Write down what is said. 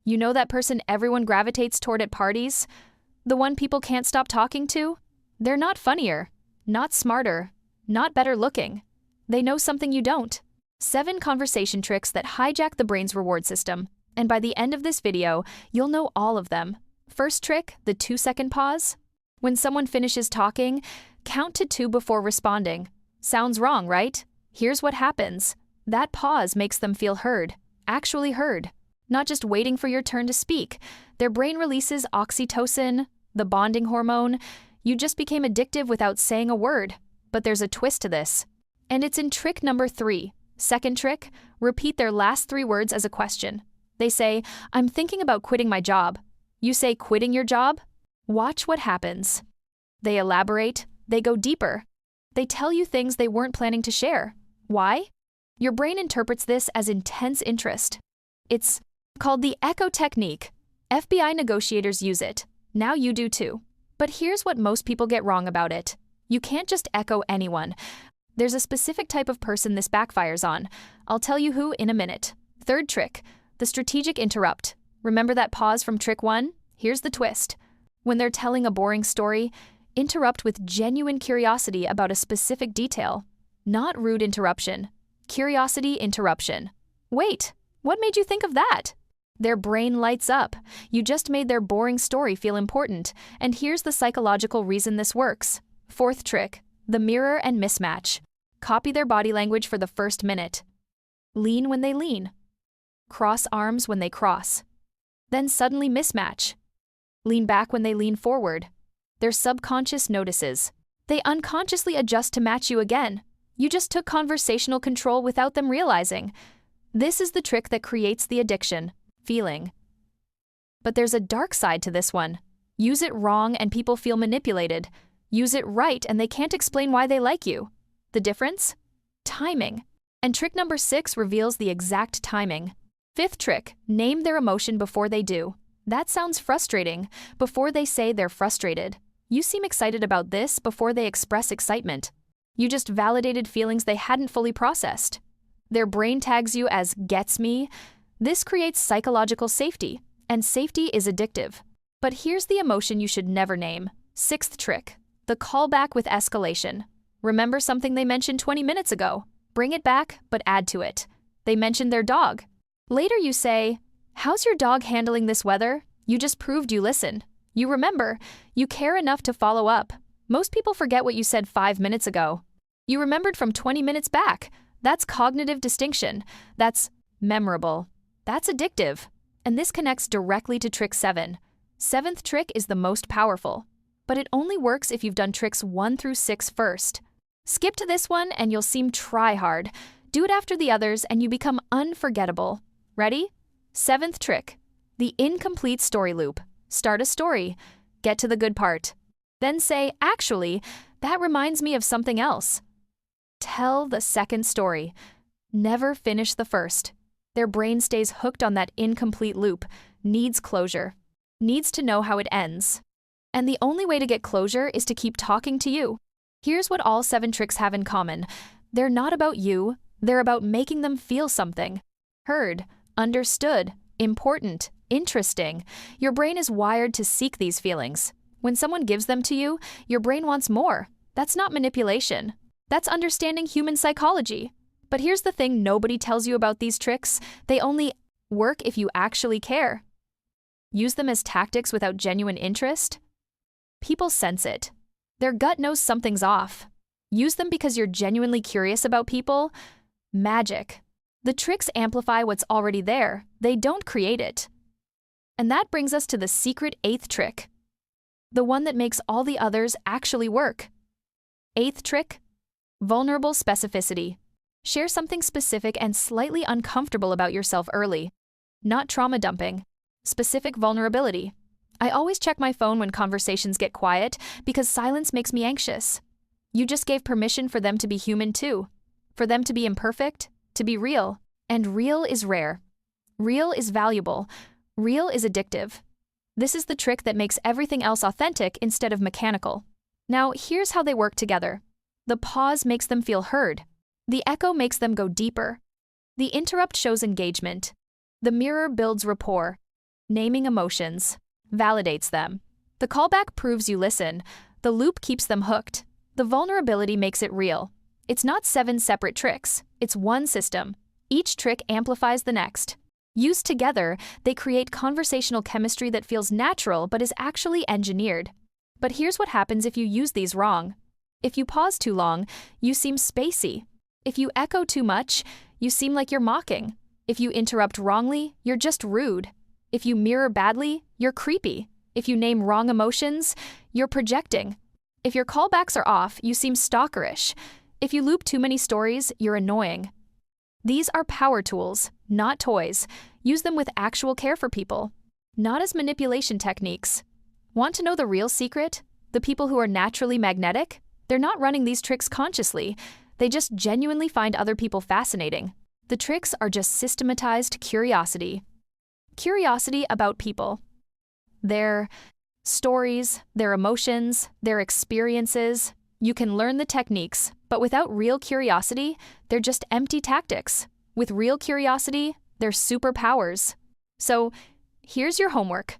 You know that person everyone gravitates toward at parties? The one people can't stop talking to? They're not funnier, not smarter, not better looking. They know something you don't. 7 conversation tricks that hijack the brain's reward system. And by the end of this video, you'll know all of them. First trick, the 2-second pause. When someone finishes talking, count to 2 before responding. Sounds wrong, right? Here's what happens. That pause makes them feel heard, actually heard. Not just waiting for your turn to speak. Their brain releases oxytocin, the bonding hormone. You just became addictive without saying a word. But there's a twist to this. And it's in trick number 3. Second trick, repeat their last 3 words as a question. They say, "I'm thinking about quitting my job." You say, "Quitting your job?" Watch what happens. They elaborate, they go deeper. They tell you things they weren't planning to share. Why? Your brain interprets this as intense interest. It's called the echo technique. FBI negotiators use it. Now you do too. But here's what most people get wrong about it. You can't just echo anyone. There's a specific type of person this backfires on. I'll tell you who in a minute. Third trick, the strategic interrupt. Remember that pause from trick 1? Here's the twist. When they're telling a boring story, interrupt with genuine curiosity about a specific detail. Not rude interruption. Curiosity interruption. Wait, what made you think of that? Their brain lights up. You just made their boring story feel important. And here's the psychological reason this works. Fourth trick, the mirror-then-mismatch. Copy their body language for the first minute. Lean when they lean. Cross arms when they cross. Then suddenly mismatch. Lean back when they lean forward. Their subconscious notices. They unconsciously adjust to match you again. You just took conversational control without them realizing. This is the trick that creates the addiction, feeling. But there's a dark side to this one. Use it wrong and people feel manipulated. Use it right and they can't explain why they like you. The difference? Timing. And trick number 6 reveals the exact timing. Fifth trick, name their emotion before they do. That sounds frustrating. Before they say they're frustrated. You seem excited about this before they express excitement. You just validated feelings they hadn't fully processed. Their brain tags you as "gets me." This creates psychological safety, and safety is addictive. But here's the emotion you should never name. Sixth trick, the callback with escalation. Remember something they mentioned 20 minutes ago. Bring it back, but add to it. They mentioned their dog. Later you say, "How's your dog handling this weather?" You just proved you listen. You remember. You care enough to follow up. Most people forget what you said 5 minutes ago. You remembered from 20 minutes back. That's cognitive distinction. That's memorable. That's addictive. And this connects directly to trick 7. Seventh trick is the most powerful. But it only works if you've done tricks 1 through 6 first. Skip to this one and you'll seem try-hard. Do it after the others and you become unforgettable. Ready? Seventh trick, the incomplete story loop. Start a story. Get to the good part. Then say, "Actually, that reminds me of something else." Tell the second story. Never finish the first. Their brain stays hooked on that incomplete loop, needs closure, needs to know how it ends. And the only way to get closure is to keep talking to you. Here's what all 7 tricks have in common. They're not about you, they're about making them feel something. Heard, understood, important, interesting. Your brain is wired to seek these feelings. When someone gives them to you, your brain wants more. That's not manipulation. That's understanding human psychology. But here's the thing nobody tells you about these tricks. They only work if you actually care. Use them as tactics without genuine interest. People sense it. Their gut knows something's off. Use them because you're genuinely curious about people. Magic. The tricks amplify what's already there. They don't create it. And that brings us to the secret 8th trick. The one that makes all the others actually work. 8th trick, vulnerable specificity. Share something specific and slightly uncomfortable about yourself early. Not trauma dumping. Specific vulnerability. I always check my phone when conversations get quiet because silence makes me anxious. You just gave permission for them to be human too. For them to be imperfect, to be real. And real is rare. Real is valuable. Real is addictive. This is the trick that makes everything else authentic instead of mechanical. Now, here's how they work together. The pause makes them feel heard. The echo makes them go deeper. The interrupt shows engagement. The mirror builds rapport. Naming emotions validates them. The callback proves you listen. The loop keeps them hooked. The vulnerability makes it real. It's not 7 separate tricks. It's one system. Each trick amplifies the next. Used together, they create conversational chemistry that feels natural but is actually engineered. But here's what happens if you use these wrong. If you pause too long, you seem spacey. If you echo too much, you seem like you're mocking. If you interrupt wrongly, you're just rude. If you mirror badly, you're creepy. If you name wrong emotions, you're projecting. If your callbacks are off, you seem stalkerish. If you loop too many stories, you're annoying. These are power tools, not toys. Use them with actual care for people, not as manipulation techniques. Want to know the real secret? The people who are naturally magnetic? They're not running these tricks consciously. They just genuinely find other people fascinating. The tricks are just systematized curiosity. Curiosity about people. Their stories, their emotions, their experiences. You can learn the techniques, but without real curiosity, they're just empty tactics. With real curiosity, they're superpowers. So, here's your homework.